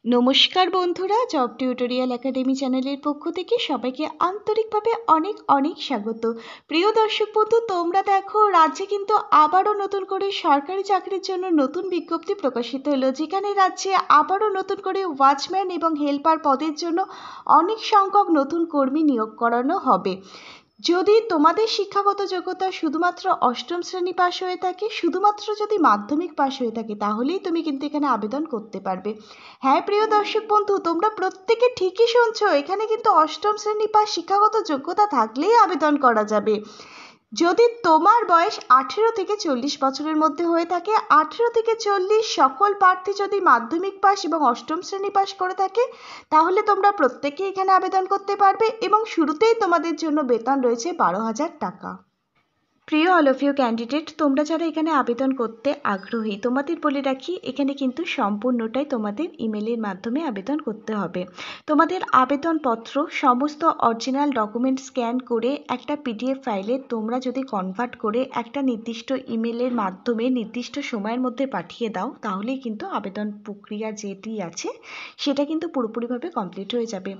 নমস্কার বন্ধুরা, job tutorial academy চ্যানেলের পক্ষ থেকে সবাইকে আন্তরিকভাবে অনেক অনেক স্বাগত। প্রিয় দর্শক বন্ধু, তোমরা দেখো রাজ্যে কিন্তু আবারও নতুন করে সরকারি চাকরির জন্য নতুন বিজ্ঞপ্তি প্রকাশিত হলো, যেখানে রাজ্যে আবারও নতুন করে ওয়াচম্যান এবং হেল্পার পদের জন্য অনেক সংখ্যক নতুন কর্মী নিয়োগ করানো হবে। যদি তোমাদের শিক্ষাগত যোগ্যতা শুধুমাত্র অষ্টম শ্রেণী পাশ হয়ে থাকে, শুধুমাত্র যদি মাধ্যমিক পাশ হয়ে থাকে, তাহলেই তুমি কিন্তু এখানে আবেদন করতে পারবে। হ্যাঁ প্রিয় দর্শক বন্ধু, তোমরা প্রত্যেকে ঠিকই শুনছো, এখানে কিন্তু অষ্টম শ্রেণী পাশ শিক্ষাগত যোগ্যতা থাকলেই আবেদন করা যাবে। যদি তোমার বয়স 18 থেকে 40 বছরের মধ্যে হয়ে থাকে, 18 থেকে 40 সকল প্রার্থী যদি মাধ্যমিক পাস এবং অষ্টম শ্রেণী পাস করে থাকে, তাহলে তোমরা প্রত্যেকেই এখানে আবেদন করতে পারবে এবং শুরুতেই তোমাদের জন্য বেতন রয়েছে 12,000 টাকা। প্রিয় অল অফ ইউ ক্যান্ডিডেট, তোমরা যারা এখানে আবেদন করতে আগ্রহী, তোমাদের বলে রাখি এখানে কিন্তু সম্পূর্ণটাই তোমাদের ইমেলের মাধ্যমে আবেদন করতে হবে। তোমাদের আবেদনপত্র সমস্ত অরিজিনাল ডকুমেন্ট স্ক্যান করে একটা পিডিএফ ফাইলে তোমরা যদি কনভার্ট করে একটা নির্দিষ্ট ইমেলের মাধ্যমে নির্দিষ্ট সময়ের মধ্যে পাঠিয়ে দাও, তাহলেই কিন্তু আবেদন প্রক্রিয়া যেটি আছে সেটা কিন্তু পুরোপুরিভাবে কমপ্লিট হয়ে যাবে।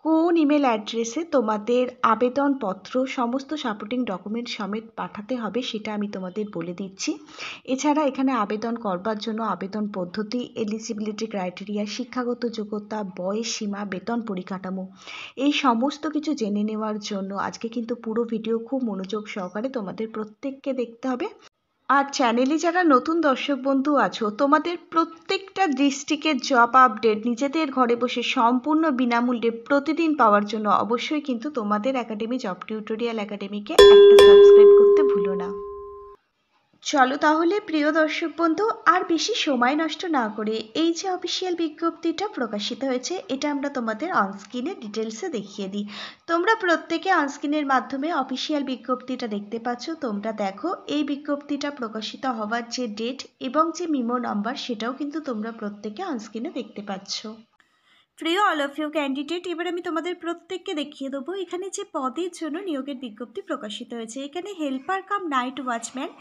কোন ইমেল অ্যাড্রেসে তোমাদের আবেদনপত্র সমস্ত সাপোর্টিং ডকুমেন্ট সমেত পাঠাতে হবে সেটা আমি তোমাদের বলে দিচ্ছি। এছাড়া এখানে আবেদন করবার জন্য আবেদন পদ্ধতি, এলিজিবিলিটি ক্রাইটেরিয়া, শিক্ষাগত যোগ্যতা, বয়স সীমা, বেতন পরিকাঠামো, এই সমস্ত কিছু জেনে নেওয়ার জন্য আজকে কিন্তু পুরো ভিডিও খুব মনোযোগ সহকারে তোমাদের প্রত্যেককে দেখতে হবে। আর চ্যানেলে যারা নতুন দর্শক বন্ধু আছো, তোমাদের প্রত্যেকটা ডিস্ট্রিক্টের জব আপডেট নিজেদের ঘরে বসে সম্পূর্ণ বিনামূল্যে প্রতিদিন পাওয়ার জন্য অবশ্যই কিন্তু তোমাদের একাডেমি জব টিউটোরিয়াল একাডেমিকে একটা সাবস্ক্রাইব করতে ভুলো না। চলো তাহলে প্রিয় দর্শক বন্ধু, আর বেশি সময় নষ্ট না করে এই যে অফিসিয়াল বিজ্ঞপ্তিটা প্রকাশিত হয়েছে, এটা আমরা তোমাদের অনস্ক্রিনে ডিটেলসে দেখিয়ে দিই। তোমরা প্রত্যেকে অনস্ক্রিনের মাধ্যমে অফিসিয়াল বিজ্ঞপ্তিটা দেখতে পাচ্ছ। তোমরা দেখো এই বিজ্ঞপ্তিটা প্রকাশিত হওয়ার যে ডেট এবং যে মিমো নাম্বার, সেটাও কিন্তু তোমরা প্রত্যেকে অনস্ক্রিনে দেখতে পাচ্ছ। প্রিয় অল অফ ইউ ক্যান্ডিডেট, এবার আমি তোমাদের প্রত্যেককে দেখিয়ে দেবো এখানে যে পদের জন্য নিয়োগের বিজ্ঞপ্তি প্রকাশিত হয়েছে। এখানে হেল্পার কাম নাইট ওয়াচম্যান,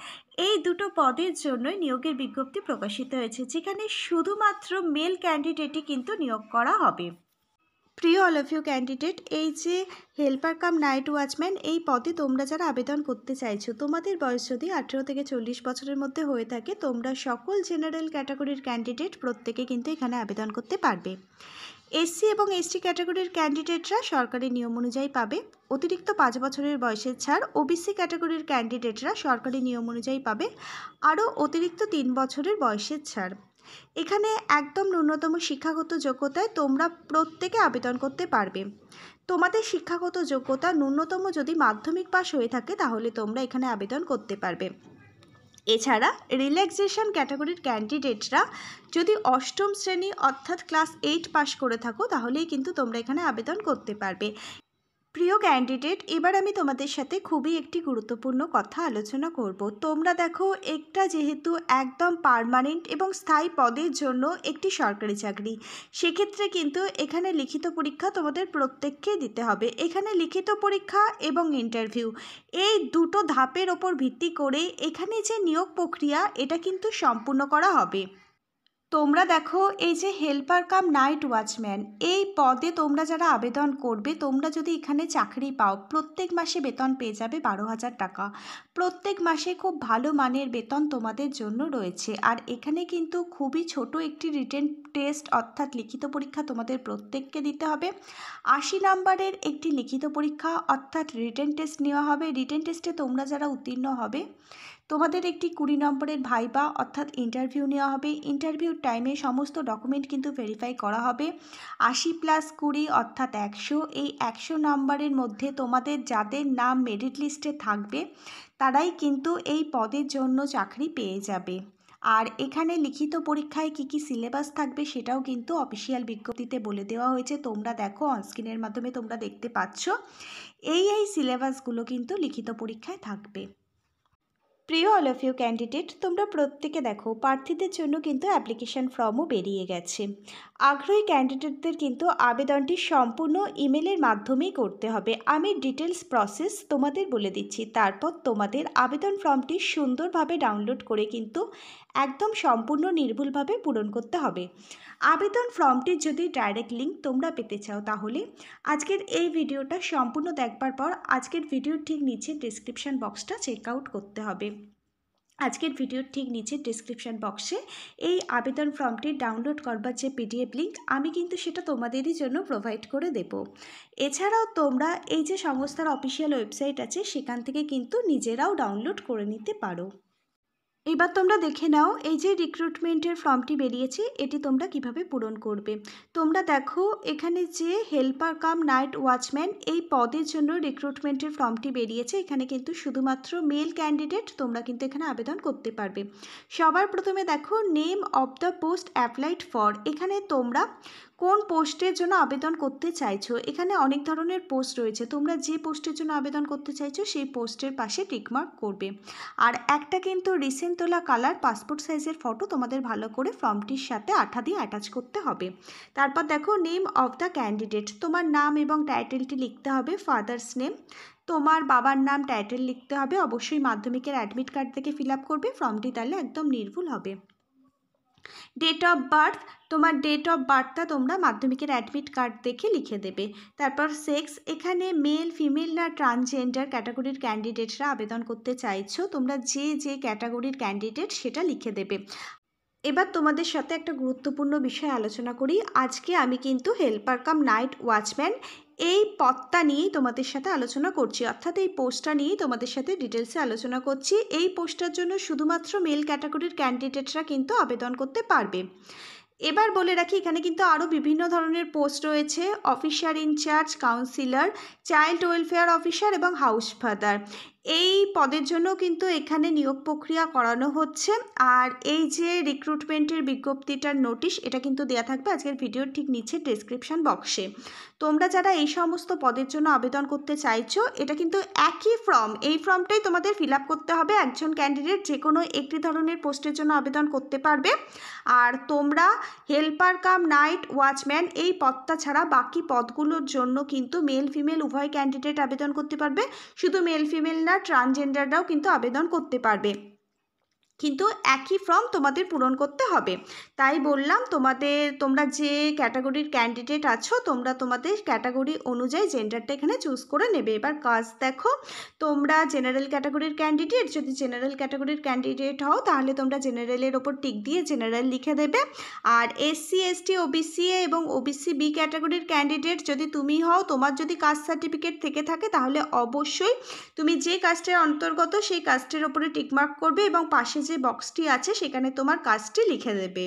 এই দুটো পদের জন্য নিয়োগের বিজ্ঞপ্তি প্রকাশিত হয়েছে, যেখানে শুধুমাত্র মেল ক্যান্ডিডেটই কিন্তু নিয়োগ করা হবে। প্রিয় অল অফ ইউ ক্যান্ডিডেট, এই যে হেল্পার কাম নাইট ওয়াচম্যান, এই পদে তোমরা যারা আবেদন করতে চাইছো, তোমাদের বয়স যদি 18 থেকে 40 বছরের মধ্যে হয়ে থাকে, তোমরা সকল জেনারেল ক্যাটাগরির ক্যান্ডিডেট প্রত্যেকে কিন্তু এখানে আবেদন করতে পারবে। এসসি এবং এসটি ক্যাটাগরির ক্যান্ডিডেটরা সরকারি নিয়ম অনুযায়ী পাবে অতিরিক্ত 5 বছরের বয়সের ছাড়। ওবিসি ক্যাটাগরির ক্যান্ডিডেটরা সরকারি নিয়ম অনুযায়ী পাবে আরও অতিরিক্ত 3 বছরের বয়সের ছাড়। এখানে একদম ন্যূনতম শিক্ষাগত যোগ্যতায় তোমরা প্রত্যেকে আবেদন করতে পারবে। তোমাদের শিক্ষাগত যোগ্যতা ন্যূনতম যদি মাধ্যমিক পাস হয়ে থাকে, তাহলে তোমরা এখানে আবেদন করতে পারবে। এছাড়া রিল্যাক্সেশন ক্যাটাগরির ক্যান্ডিডেটরা যদি অষ্টম শ্রেণী অর্থাৎ ক্লাস 8 পাস করে থাকো, তাহলেই কিন্তু তোমরা এখানে আবেদন করতে পারবে। প্রিয় ক্যান্ডিডেট, এবার আমি তোমাদের সাথে খুবই একটি গুরুত্বপূর্ণ কথা আলোচনা করব। তোমরা দেখো, একটা যেহেতু একদম পার্মানেন্ট এবং স্থায়ী পদের জন্য একটি সরকারি চাকরি, সেক্ষেত্রে কিন্তু এখানে লিখিত পরীক্ষা তোমাদের প্রত্যেককে দিতে হবে। এখানে লিখিত পরীক্ষা এবং ইন্টারভিউ, এই দুটো ধাপের ওপর ভিত্তি করে এখানে যে নিয়োগ প্রক্রিয়া, এটা কিন্তু সম্পূর্ণ করা হবে। তোমরা দেখো, এই যে হেল্পার কাম নাইট ওয়াচম্যান, এই পদে তোমরা যারা আবেদন করবে, তোমরা যদি এখানে চাকরি পাও, প্রত্যেক মাসে বেতন পেয়ে যাবে 12,000 টাকা। প্রত্যেক মাসে খুব ভালো মানের বেতন তোমাদের জন্য রয়েছে। আর এখানে কিন্তু খুবই ছোট একটি রিটেন টেস্ট অর্থাৎ লিখিত পরীক্ষা তোমাদের প্রত্যেককে দিতে হবে। 80 নাম্বারের একটি লিখিত পরীক্ষা অর্থাৎ রিটেন টেস্ট নেওয়া হবে। রিটেন টেস্টে তোমরা যারা উত্তীর্ণ হবে, তোমাদের একটি 20 নম্বরের ভাইবা অর্থাৎ ইন্টারভিউ নেওয়া হবে। ইন্টারভিউর টাইমে সমস্ত ডকুমেন্ট কিন্তু ভেরিফাই করা হবে। 80 + 20 অর্থাৎ 100, এই 100 নম্বরের মধ্যে তোমাদের যাদের নাম মেরিট লিস্টে থাকবে, তারাই কিন্তু এই পদের জন্য চাকরি পেয়ে যাবে। আর এখানে লিখিত পরীক্ষায় কী কী সিলেবাস থাকবে, সেটাও কিন্তু অফিসিয়াল বিজ্ঞপ্তিতে বলে দেওয়া হয়েছে। তোমরা দেখো, অনস্ক্রিনের মাধ্যমে তোমরা দেখতে পাচ্ছ, এই সিলেবাসগুলো কিন্তু লিখিত পরীক্ষায় থাকবে। প্রিয় অল অফ ইউ ক্যান্ডিডেট, তোমরা প্রত্যেকে দেখো প্রার্থীদের জন্য কিন্তু অ্যাপ্লিকেশন ফর্মও বেরিয়ে গেছে। আগ্রহী ক্যান্ডিডেটদের কিন্তু আবেদনটি সম্পূর্ণ ইমেলের মাধ্যমেই করতে হবে। আমি ডিটেলস প্রসেস তোমাদের বলে দিচ্ছি, তারপর তোমাদের আবেদন ফর্মটি সুন্দরভাবে ডাউনলোড করে কিন্তু একদম সম্পূর্ণ নির্ভুলভাবে পূরণ করতে হবে। আবেদন ফর্মটির যদি ডাইরেক্ট লিঙ্ক তোমরা পেতে চাও তাহলে আজকের এই ভিডিওটা সম্পূর্ণ দেখবার পর আজকের ভিডিওর ঠিক নিচে ডেসক্রিপশন বক্সটা চেক আউট করতে হবে। আজকের ভিডিওর ঠিক নিচে ডেসক্রিপশন বক্সে এই আবেদন ফর্মটি ডাউনলোড করবার যে পিডিএফ লিঙ্ক আমি কিন্তু সেটা তোমাদেরই জন্য প্রোভাইড করে দেব। এছাড়াও তোমরা এই যে সংস্থার অফিসিয়াল ওয়েবসাইট আছে সেখান থেকে কিন্তু নিজেরাও ডাউনলোড করে নিতে পারো। এবার তোমরা দেখে নাও এই যে রিক্রুটমেন্টের ফর্মটি বেরিয়েছে এটি তোমরা কিভাবে পূরণ করবে। তোমরা দেখো এখানে যে হেল্পার কাম নাইট ওয়াচম্যান এই পদের জন্য রিক্রুটমেন্টের ফর্মটি বেরিয়েছে। এখানে কিন্তু শুধুমাত্র মেল ক্যান্ডিডেট তোমরা কিন্তু এখানে আবেদন করতে পারবে। সবার প্রথমে দেখো name of the post applied for, এখানে তোমরা কোন পোস্টের জন্য আবেদন করতে চাইছো। এখানে অনেক ধরনের পোস্ট রয়েছে, তোমরা যে পোস্টের জন্য আবেদন করতে চাইছো সেই পোস্টের পাশে টিকমার্ক করবে। আর একটা কিন্তু রিসেন্ট তোলা কালার পাসপোর্ট সাইজের ফটো তোমাদের ভালো করে ফর্মটির সাথে আঠা দিয়ে অ্যাটাচ করতে হবে। তারপর দেখো নেম অফ দ্য ক্যান্ডিডেট, তোমার নাম এবং টাইটেলটি লিখতে হবে। ফাদার্স নেম, তোমার বাবার নাম টাইটেল লিখতে হবে। অবশ্যই মাধ্যমিকের অ্যাডমিট কার্ড থেকে ফিল আপ করবে, ফর্মটি তাহলে একদম নির্ভুল হবে। ডেট অফ বার্থ, তোমার ডেট অফ বার্থটা তোমরা মাধ্যমিকের অ্যাডমিট কার্ড দেখে লিখে দেবে। তারপর সেক্স, এখানে মেল ফিমেল না ট্রান্সজেন্ডার ক্যাটাগরির ক্যান্ডিডেটরা আবেদন করতে চাইছো, তোমরা যে ক্যাটাগরির ক্যান্ডিডেট সেটা লিখে দেবে। এবার তোমাদের সাথে একটা গুরুত্বপূর্ণ বিষয় আলোচনা করি। আজকে আমি কিন্তু হেল্পার কাম নাইট ওয়াচম্যান এই পদটা নিয়েই তোমাদের সাথে আলোচনা করছি, অর্থাৎ এই পোস্টটা নিয়েই তোমাদের সাথে ডিটেলসে আলোচনা করছি। এই পোস্টটার জন্য শুধুমাত্র মেল ক্যাটাগরির ক্যান্ডিডেটরা কিন্তু আবেদন করতে পারবে। এবার বলে রাখি এখানে কিন্তু আরও বিভিন্ন ধরনের পোস্ট রয়েছে, officer in charge, councillor, child welfare officer এবং হাউস ফাদার। এই পদের জন্য কিন্তু এখানে নিয়োগ প্রক্রিয়া করানো হচ্ছে। আর এই যে রিক্রুটমেন্টের বিজ্ঞপ্তিটার নোটিশ এটা কিন্তু দেওয়া থাকবে আজকের ভিডিওর ঠিক নিচে ডেসক্রিপশন বক্সে। তোমরা যারা এই সমস্ত পদের জন্য আবেদন করতে চাইছো এটা কিন্তু একই ফর্ম, এই ফর্মটাই তোমাদের ফিল আপ করতে হবে। একজন ক্যান্ডিডেট যে কোনো একটি ধরনের পোস্টের জন্য আবেদন করতে পারবে। আর তোমরা হেল্পার কাম নাইট ওয়াচম্যান এই পদটা ছাড়া বাকি পদগুলোর জন্য কিন্তু মেল ফিমেল উভয় ক্যান্ডিডেট আবেদন করতে পারবে। শুধু মেল ফিমেল না, ট্রান্সজেন্ডাররাও কিন্তু আবেদন করতে পারবে, কিন্তু একই ফর্ম তোমাদের পূরণ করতে হবে। তাই বললাম তোমরা যে ক্যাটাগরির ক্যান্ডিডেট আছো তোমরা তোমাদের ক্যাটাগরি অনুযায়ী জেন্ডারটা এখানে চুজ করে নেবে। এবার কাজ দেখো, তোমরা জেনারেল ক্যাটাগরির ক্যান্ডিডেট, যদি জেনারেল ক্যাটাগরির ক্যান্ডিডেট হও তাহলে তোমরা জেনারেলের ওপর টিক দিয়ে জেনারেল লিখে দেবে। আর এসসি এসটি ওবিসি এবং ওবিসি বি ক্যাটাগরির ক্যান্ডিডেট যদি তুমি হও, তোমার যদি কাস্ট সার্টিফিকেট থেকে থাকে তাহলে অবশ্যই তুমি যে কাস্টের অন্তর্গত সেই কাস্টের ওপরে টিকমার্ক করবে এবং পাশে যে বক্সটি আছে সেখানে তোমার কাস্টটি লিখে দেবে।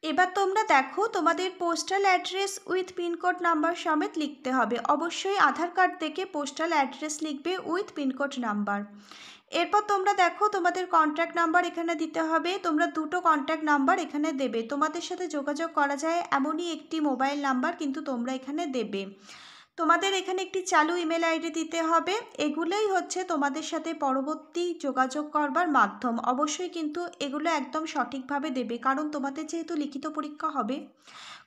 এবার তোমরা দেখো তোমাদের postal address with pin code number সমেত লিখতে হবে। অবশ্যই আধার কার্ড থেকে পোস্টাল অ্যাড্রেস লিখবে উইথ পিনকোড নাম্বার। এরপর তোমরা দেখো তোমাদের কন্ট্যাক্ট নাম্বার এখানে দিতে হবে। তোমরা দুটো কন্ট্যাক্ট নাম্বার এখানে দেবে, তোমাদের সাথে যোগাযোগ করা যায় এমনই একটি মোবাইল নাম্বার কিন্তু তোমরা এখানে দেবে। তোমাদের এখানে একটি চালু ইমেল আইডি দিতে হবে। এগুলোই হচ্ছে তোমাদের সাথে পরবর্তী যোগাযোগ করবার মাধ্যম। অবশ্যই কিন্তু এগুলো একদম সঠিকভাবে দেবে, কারণ তোমাদের যেহেতু লিখিত পরীক্ষা হবে।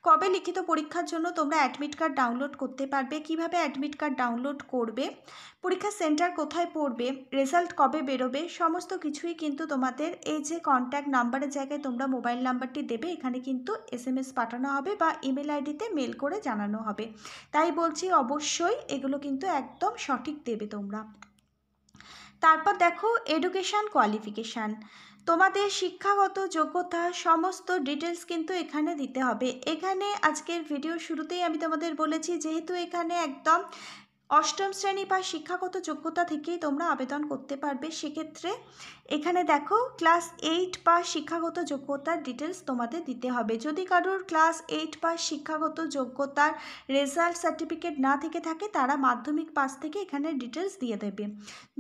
কবে লিখিত পরীক্ষার জন্য তোমরা অ্যাডমিট কার্ড ডাউনলোড করতে পারবে, কিভাবে অ্যাডমিট কার্ড ডাউনলোড করবে, পরীক্ষার সেন্টার কোথায় পড়বে, রেজাল্ট কবে বেরোবে, সমস্ত কিছুই কিন্তু তোমাদের এই যে কন্ট্যাক্ট নাম্বারের জায়গায় তোমরা মোবাইল নাম্বারটি দেবে এখানে কিন্তু SMS পাঠানো হবে বা ইমেল আইডিতে মেল করে জানানো হবে। তাই বলছি অবশ্যই এগুলো কিন্তু একদম সঠিক দেবে তোমরা। তারপর দেখো এডুকেশান কোয়ালিফিকেশান, তোমাদের শিক্ষাগত যোগ্যতা সমস্ত ডিটেলস কিন্তু এখানে দিতে হবে। এখানে আজকের ভিডিও শুরুতেই আমি তোমাদের বলেছি যেহেতু এখানে একদম অষ্টম শ্রেণী বা শিক্ষাগত যোগ্যতা থেকেই তোমরা আবেদন করতে পারবে, সেক্ষেত্রে এখানে দেখো ক্লাস 8 বা শিক্ষাগত যোগ্যতার ডিটেলস তোমাদের দিতে হবে। যদি কারোর ক্লাস 8 বা শিক্ষাগত যোগ্যতার রেজাল্ট সার্টিফিকেট না থেকে থাকে তারা মাধ্যমিক পাস থেকে এখানে ডিটেলস দিয়ে দেবে।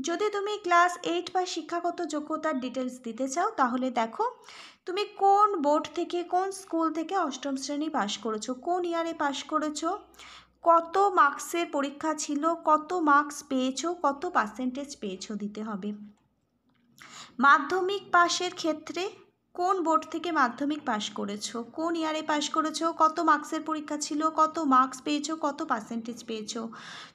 যদি তুমি ক্লাস 8 বা শিক্ষাগত যোগ্যতার ডিটেলস দিতে চাও তাহলে দেখো তুমি কোন বোর্ড থেকে কোন স্কুল থেকে অষ্টম শ্রেণী পাস করেছো, কোন ইয়ারে পাস করেছো, কত মার্কসের পরীক্ষা ছিল, কত মার্কস পেয়েছো, কত পার্সেন্টেজ পেয়েছো দিতে হবে। মাধ্যমিক পাশের ক্ষেত্রে কোন বোর্ড থেকে মাধ্যমিক পাশ করেছো, কোন ইয়ারে পাশ করেছো, কত মার্কসের পরীক্ষা ছিল, কত মার্কস পেয়েছো, কত পার্সেন্টেজ পেয়েছো।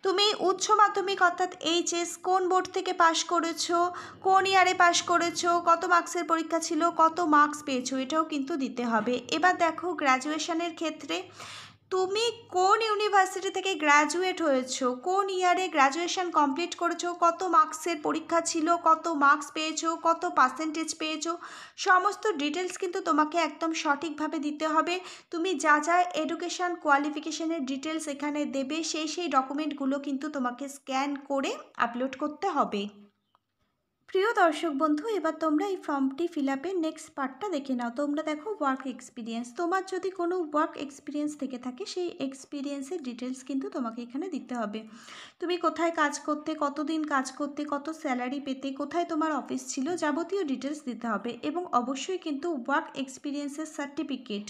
তুমি উচ্চ মাধ্যমিক অর্থাৎ এইচএস কোন বোর্ড থেকে পাশ করেছো, কোন ইয়ারে পাশ করেছো, কত মার্কসের পরীক্ষা ছিল, কত মার্কস পেয়েছো, এটাও কিন্তু দিতে হবে। এবার দেখো গ্র্যাজুয়েশনের ক্ষেত্রে তুমি কোন ইউনিভার্সিটি থেকে গ্র্যাজুয়েট হয়েছো, কোন ইয়ারে গ্র্যাজুয়েশন কমপ্লিট করেছো, কত মার্কসের পরীক্ষা ছিল, কত মার্কস পেয়েছো, কত পার্সেন্টেজ পেয়েছো, সমস্ত ডিটেলস কিন্তু তোমাকে একদম সঠিকভাবে দিতে হবে। তুমি যা যা এডুকেশান কোয়ালিফিকেশনের ডিটেলস এখানে দেবে সেই ডকুমেন্টগুলো কিন্তু তোমাকে স্ক্যান করে আপলোড করতে হবে। প্রিয় দর্শক বন্ধু, এবার তোমরা এই ফর্মটি ফিল আপের নেক্সট পার্টটা দেখে নাও। তোমরা দেখো ওয়ার্ক এক্সপিরিয়েন্স, তোমার যদি কোনো ওয়ার্ক এক্সপিরিয়েন্স থেকে থাকে সেই এক্সপিরিয়েন্সের ডিটেলস কিন্তু তোমাকে এখানে দিতে হবে। তুমি কোথায় কাজ করতে, কতদিন কাজ করতে, কত স্যালারি পেতে, কোথায় তোমার অফিস ছিল, যাবতীয় ডিটেলস দিতে হবে। এবং অবশ্যই কিন্তু ওয়ার্ক এক্সপিরিয়েন্সের সার্টিফিকেট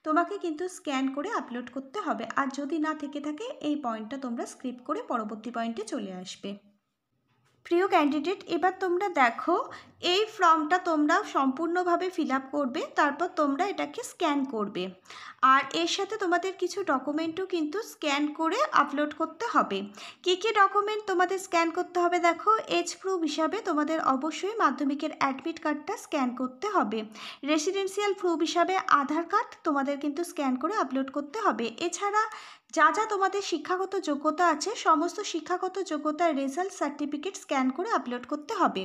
তোমাকে কিন্তু স্ক্যান করে আপলোড করতে হবে। আর যদি না থেকে থাকে এই পয়েন্টটা তোমরা স্কিপ করে পরবর্তী পয়েন্টে চলে আসবে। প্রিয় ক্যান্ডিডেট, এবার তোমরা দেখো এই ফর্মটা তোমরা সম্পূর্ণভাবে ফিল আপ করবে, তারপর তোমরা এটাকে স্ক্যান করবে। আর এর সাথে তোমাদের কিছু ডকুমেন্টও কিন্তু স্ক্যান করে আপলোড করতে হবে। কী কী ডকুমেন্ট তোমাদের স্ক্যান করতে হবে দেখো, এজ প্রুফ হিসাবে তোমাদের অবশ্যই মাধ্যমিকের অ্যাডমিট কার্ডটা স্ক্যান করতে হবে। রেসিডেন্সিয়াল প্রুফ হিসাবে আধার কার্ড তোমাদের কিন্তু স্ক্যান করে আপলোড করতে হবে। এছাড়া যা যা তোমাদের শিক্ষাগত যোগ্যতা আছে সমস্ত শিক্ষাগত যোগ্যতার রেজাল্ট সার্টিফিকেট স্ক্যান করে আপলোড করতে হবে।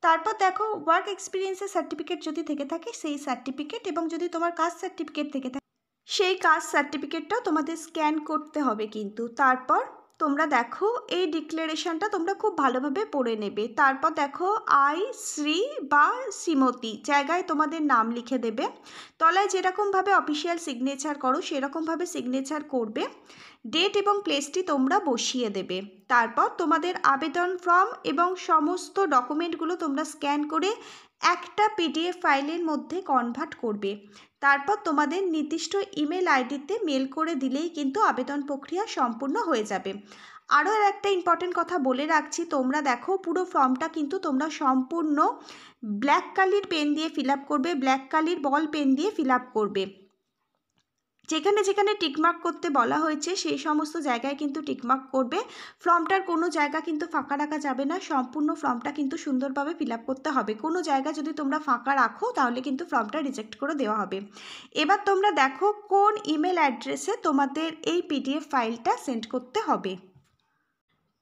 তারপর দেখো ওয়ার্ক এক্সপিরিয়েন্সের সার্টিফিকেট যদি থেকে থাকে সেই সার্টিফিকেট, এবং যদি তোমার কাস্ট সার্টিফিকেট থেকে থাকে সেই কাস্ট সার্টিফিকেটটাও তোমাদের স্ক্যান করতে হবে কিন্তু। তারপর তোমরা দেখো এই ডিক্লারেশনটা তোমরা খুব ভালোভাবে পড়ে নেবে। তারপর দেখো আই শ্রী বা শ্রীমতী জায়গায় তোমাদের নাম লিখে দেবে। তলায় যেরকমভাবে অফিসিয়াল সিগনেচার করো সেরকমভাবে সিগনেচার করবে। ডেট এবং প্লেসটি তোমরা বসিয়ে দেবে। তারপর তোমাদের আবেদন ফর্ম এবং সমস্ত ডকুমেন্টগুলো তোমরা স্ক্যান করে একটা পিডিএফ ফাইলের মধ্যে কনভার্ট করবে। তারপর তোমাদের নির্দিষ্ট ইমেল আইডিতে মেল করে দিলেই কিন্তু আবেদন প্রক্রিয়া সম্পূর্ণ হয়ে যাবে। আরও একটা ইম্পর্টেন্ট কথা বলে রাখছি, তোমরা দেখো পুরো ফর্মটা কিন্তু তোমরা সম্পূর্ণ ব্ল্যাক কালির পেন দিয়ে ফিল আপ করবে, ব্ল্যাক কালির বল পেন দিয়ে ফিল আপ করবে। যেখানে যেখানে টিকমার্ক করতে বলা হয়েছে সেই সমস্ত জায়গায় কিন্তু টিকমার্ক করবে। ফর্মটার কোনো জায়গা কিন্তু ফাঁকা রাখা যাবে না, সম্পূর্ণ ফর্মটা কিন্তু সুন্দরভাবে ফিল আপ করতে হবে। কোনো জায়গা যদি তোমরা ফাঁকা রাখো তাহলে কিন্তু ফর্মটা রিজেক্ট করে দেওয়া হবে। এবার তোমরা দেখো কোন ইমেল অ্যাড্রেসে তোমাদের এই পিডিএফ ফাইলটা সেন্ড করতে হবে।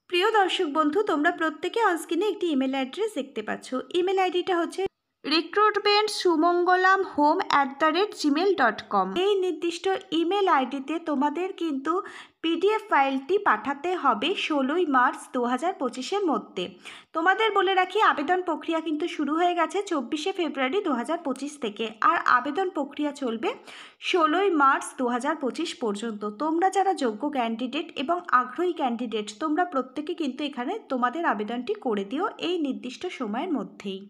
প্রিয় দর্শক বন্ধু, তোমরা প্রত্যেকে অনস্ক্রিনে একটি ইমেল অ্যাড্রেস দেখতে পাচ্ছ। ইমেল আইডিটা হচ্ছে recruitmentsumongolaam@gmail.com। এই নির্দিষ্ট ইমেল আইডিতে তোমাদের কিন্তু পিডিএফ ফাইলটি পাঠাতে হবে 16ই মার্চ 2025-এর মধ্যে। তোমাদের বলে রাখি আবেদন প্রক্রিয়া কিন্তু শুরু হয়ে গেছে 24শে ফেব্রুয়ারি 2025 থেকে, আর আবেদন প্রক্রিয়া চলবে 16ই মার্চ 2025 পর্যন্ত। তোমরা যারা যোগ্য ক্যান্ডিডেট এবং আগ্রহী ক্যান্ডিডেট তোমরা প্রত্যেকে কিন্তু এখানে তোমাদের আবেদনটি করে দিও এই নির্দিষ্ট সময়ের মধ্যেই।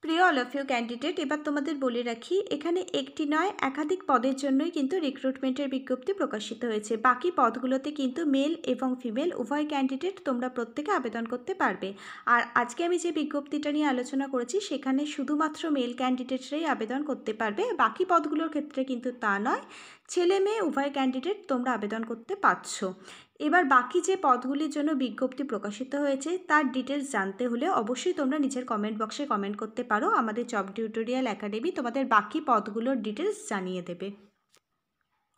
প্রিয় অল অফ ইউ ক্যান্ডিডেট, এবার তোমাদের বলে রাখি এখানে একটি নয় একাধিক পদের জন্যই কিন্তু রিক্রুটমেন্টের বিজ্ঞপ্তি প্রকাশিত হয়েছে। বাকি পদগুলোতে কিন্তু মেল এবং ফিমেল উভয় ক্যান্ডিডেট তোমরা প্রত্যেকে আবেদন করতে পারবে। আর আজকে আমি যে বিজ্ঞপ্তিটা নিয়ে আলোচনা করেছি সেখানে শুধুমাত্র মেল ক্যান্ডিডেটরাই আবেদন করতে পারবে, বাকি পদগুলোর ক্ষেত্রে কিন্তু তা নয়, ছেলে মেয়ে উভয় ক্যান্ডিডেট তোমরা আবেদন করতে পারছো। এবার বাকি যে পদগুলির জন্য বিজ্ঞপ্তি প্রকাশিত হয়েছে তার ডিটেলস জানতে হলে অবশ্যই তোমরা নিচের কমেন্ট বক্সে কমেন্ট করতে পারো। আমাদের জব টিউটোরিয়াল একাডেমি তোমাদের বাকি পদগুলোর ডিটেলস জানিয়ে দেবে।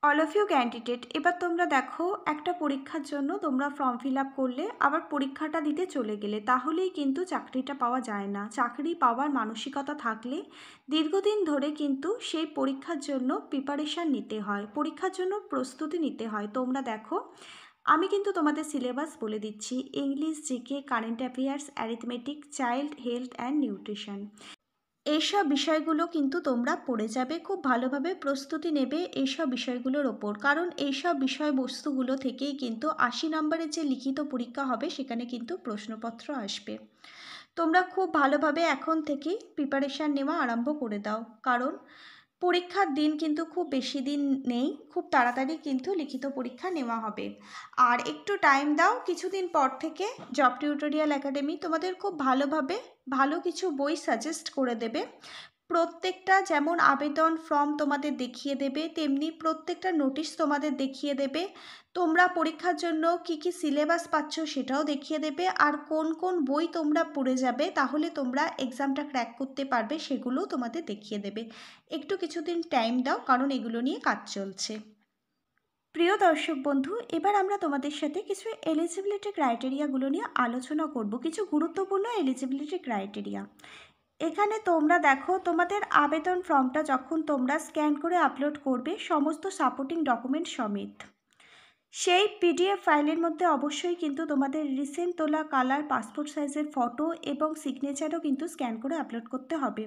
অল অফ ইউ ক্যান্ডিডেট, এবার তোমরা দেখো একটা পরীক্ষার জন্য তোমরা ফর্ম ফিল আপ করলে আবার পরীক্ষাটা দিতে চলে গেলে তাহলেই কিন্তু চাকরিটা পাওয়া যায় না। চাকরি পাওয়ার মানসিকতা থাকলে দীর্ঘদিন ধরে কিন্তু সেই পরীক্ষার জন্য প্রিপারেশান নিতে হয়, পরীক্ষার জন্য প্রস্তুতি নিতে হয়। তোমরা দেখো আমি কিন্তু তোমাদের সিলেবাস বলে দিচ্ছি, English, GK, current affairs, arithmetic, child health and nutrition, এইসব বিষয়গুলো কিন্তু তোমরা পড়ে যাবে, খুব ভালোভাবে প্রস্তুতি নেবে এইসব বিষয়গুলোর ওপর। কারণ এইসব বিষয়বস্তুগুলো থেকেই কিন্তু 80 নম্বরের যে লিখিত পরীক্ষা হবে সেখানে কিন্তু প্রশ্নপত্র আসবে। তোমরা খুব ভালোভাবে এখন থেকেই প্রিপারেশান নেওয়া আরম্ভ করে দাও, কারণ পরীক্ষার দিন কিন্তু খুব বেশি দিন নেই, খুব তাড়াতাড়ি কিন্তু লিখিত পরীক্ষা নেওয়া হবে। আর একটু টাইম দাও, কিছুদিন পর থেকে জব টিউটোরিয়াল একাডেমি তোমাদের খুব ভালোভাবে ভালো কিছু বই সাজেস্ট করে দেবে। প্রত্যেকটা যেমন আবেদন ফর্ম তোমাদের দেখিয়ে দেবে, তেমনি প্রত্যেকটা নোটিশ তোমাদের দেখিয়ে দেবে। তোমরা পরীক্ষার জন্য কি কি সিলেবাস পাচ্ছ সেটাও দেখিয়ে দেবে, আর কোন কোন বই তোমরা পড়ে যাবে তাহলে তোমরা এক্সামটা ক্র্যাক করতে পারবে সেগুলোও তোমাদের দেখিয়ে দেবে। একটু কিছুদিন টাইম দাও, কারণ এগুলো নিয়ে কাজ চলছে। প্রিয় দর্শক বন্ধু, এবার আমরা তোমাদের সাথে কিছু এলিজিবিলিটি ক্রাইটেরিয়াগুলো নিয়ে আলোচনা করব, কিছু গুরুত্বপূর্ণ এলিজিবিলিটি ক্রাইটেরিয়া। এখানে তোমরা দেখো, তোমাদের আবেদন ফর্মটা যখন তোমরা স্ক্যান করে আপলোড করবে সমস্ত সাপোর্টিং ডকুমেন্ট সমেত, সেই পিডিএফ ফাইলের মধ্যে অবশ্যই কিন্তু তোমাদের রিসেন্ট তোলা কালার পাসপোর্ট সাইজের ফটো এবং সিগনেচারও কিন্তু স্ক্যান করে আপলোড করতে হবে।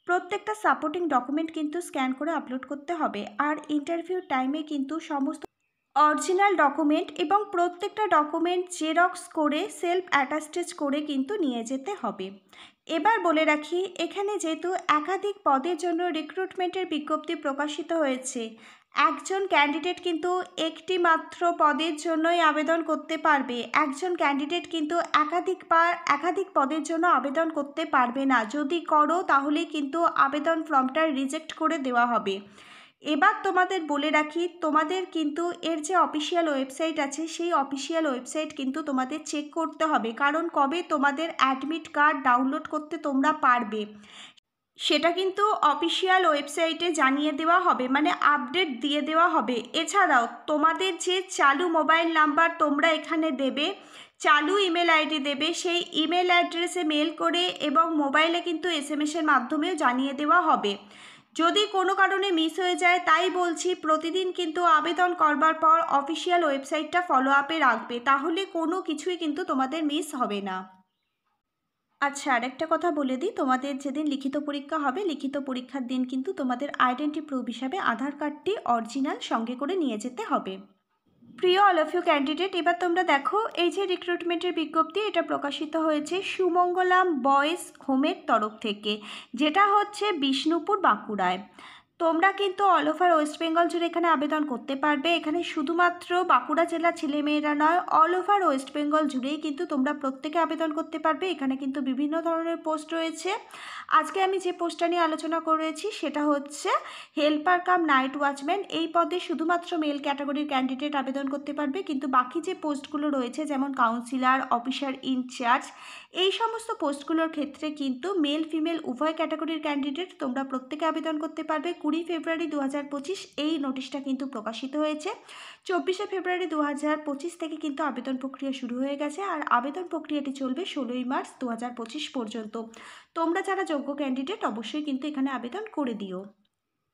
প্রত্যেকটা সাপোর্টিং ডকুমেন্ট কিন্তু স্ক্যান করে আপলোড করতে হবে। আর ইন্টারভিউ টাইমে কিন্তু সমস্ত অরিজিনাল ডকুমেন্ট এবং প্রত্যেকটা ডকুমেন্ট জেরক্স করে সেলফ অ্যাটাস্টেজ করে কিন্তু নিয়ে যেতে হবে। এবার বলে রাখি, এখানে যেহেতু একাধিক পদের জন্য রিক্রুটমেন্টের বিজ্ঞপ্তি প্রকাশিত হয়েছে, একজন ক্যান্ডিডেট কিন্তু একটি মাত্র পদের জন্যই আবেদন করতে পারবে। একজন ক্যান্ডিডেট কিন্তু একাধিক পদের জন্য আবেদন করতে পারবে না। যদি করো তাহলে কিন্তু আবেদন ফর্মটা রিজেক্ট করে দেওয়া হবে। এবার তোমাদের বলে রাখি, তোমাদের কিন্তু এর যে অফিসিয়াল ওয়েবসাইট আছে সেই অফিসিয়াল ওয়েবসাইট কিন্তু তোমাদের চেক করতে হবে, কারণ কবে তোমাদের অ্যাডমিট কার্ড ডাউনলোড করতে তোমরা পারবে সেটা কিন্তু অফিসিয়াল ওয়েবসাইটে জানিয়ে দেওয়া হবে, মানে আপডেট দিয়ে দেওয়া হবে। এছাড়াও তোমাদের যে চালু মোবাইল নাম্বার তোমরা এখানে দেবে, চালু ইমেল আইডি দেবে, সেই ইমেল অ্যাড্রেসে মেল করে এবং মোবাইলে কিন্তু এসএমএসের মাধ্যমেও জানিয়ে দেওয়া হবে। যদি কোনো কারণে মিস হয়ে যায়, তাই বলছি প্রতিদিন কিন্তু আবেদন করবার পর অফিসিয়াল ওয়েবসাইটটা ফলো আপে রাখবে, তাহলে কোনো কিছুই কিন্তু তোমাদের মিস হবে না। আচ্ছা, আরেকটা কথা বলে দিই, তোমাদের যেদিন লিখিত পরীক্ষা হবে, লিখিত পরীক্ষার দিন কিন্তু তোমাদের আইডেন্টি প্রুফ হিসাবে আধার কার্ডটি অরিজিনাল সঙ্গে করে নিয়ে যেতে হবে। প্রিয় অল অফ ইউ ক্যান্ডিডেট, এবার তোমরা দেখো, এই যে রিক্রুটমেন্টের বিজ্ঞপ্তি এটা প্রকাশিত হয়েছে সুমঙ্গলাম বয়েজ হোমের তরফ থেকে, যেটা হচ্ছে বিষ্ণুপুর বাঁকুড়ায়। তোমরা কিন্তু অল ওভার ওয়েস্ট বেঙ্গল জুড়ে এখানে আবেদন করতে পারবে। এখানে শুধুমাত্র বাঁকুড়া জেলার ছেলেমেয়েরা নয়, অল ওভার ওয়েস্ট বেঙ্গল জুড়েই কিন্তু তোমরা প্রত্যেকে আবেদন করতে পারবে। এখানে কিন্তু বিভিন্ন ধরনের পোস্ট রয়েছে। আজকে আমি যে পোস্টটা নিয়ে আলোচনা করেছি সেটা হচ্ছে হেল্পার কাম নাইট ওয়াচম্যান। এই পদে শুধুমাত্র মেল ক্যাটাগরির ক্যান্ডিডেট আবেদন করতে পারবে, কিন্তু বাকি যে পোস্টগুলো রয়েছে যেমন কাউন্সিলর, অফিসার ইনচার্জ, এই সমস্ত পোস্টগুলোর ক্ষেত্রে কিন্তু মেল ফিমেল উভয় ক্যাটাগরির ক্যান্ডিডেট তোমরা প্রত্যেকে আবেদন করতে পারবে। 20 ফেব্রুয়ারি 2025 এই নোটিশটা কিন্তু প্রকাশিত হয়েছে। 24 ফেব্রুয়ারি 2025 থেকে কিন্তু আবেদন প্রক্রিয়া শুরু হয়ে গেছে, আর আবেদন প্রক্রিয়াটি চলবে 16 মার্চ 2025 পর্যন্ত। তোমরা যারা যোগ্য ক্যান্ডিডেট অবশ্যই কিন্তু এখানে আবেদন করে দিও।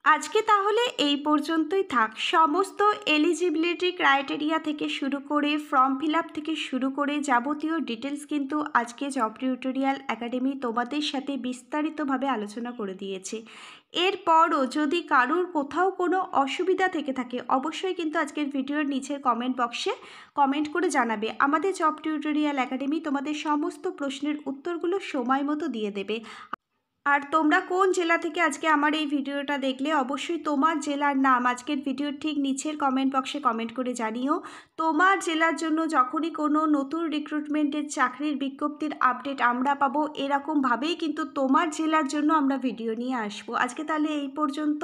আজকে তাহলে এই পর্যন্তই থাক। সমস্ত এলিজিবিলিটি ক্রাইটেরিয়া থেকে শুরু করে ফর্ম ফিল আপ থেকে শুরু করে যাবতীয় ডিটেলস কিন্তু আজকে জব টিউটোরিয়াল একাডেমি তোমাদের সাথে বিস্তারিতভাবে আলোচনা করে দিয়েছে। এরপরও যদি কারোর কোথাও কোনো অসুবিধা থেকে থাকে অবশ্যই কিন্তু আজকের ভিডিওর নিচের কমেন্ট বক্সে কমেন্ট করে জানাবে। আমাদের জব টিউটোরিয়াল একাডেমি তোমাদের সমস্ত প্রশ্নের উত্তরগুলো সময় মতো দিয়ে দেবে। আর তোমরা কোন জেলা থেকে আজকে আমার এই ভিডিওটা দেখলে অবশ্যই তোমার জেলার নাম আজকের ভিডিওর ঠিক নিচের কমেন্ট বক্সে কমেন্ট করে জানিও। তোমার জেলার জন্য যখনই কোনো নতুন রিক্রুটমেন্টের চাকরির বিজ্ঞপ্তির আপডেট আমরা পাবো, এরকমভাবেই কিন্তু তোমার জেলার জন্য আমরা ভিডিও নিয়ে আসবো। আজকে তাহলে এই পর্যন্ত।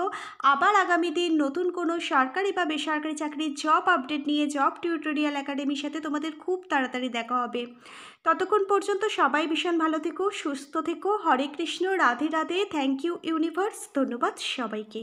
আবার আগামী দিন নতুন কোনো সরকারি বা বেসরকারি চাকরির জব আপডেট নিয়ে জব টিউটোরিয়াল একাডেমির সাথে তোমাদের খুব তাড়াতাড়ি দেখা হবে। ততক্ষণ পর্যন্ত সবাই ভীষণ ভালো থেকো, সুস্থ থেকো। Hare Krishna, Radhe Radhe. Thank you universe. ধন্যবাদ সবাইকে।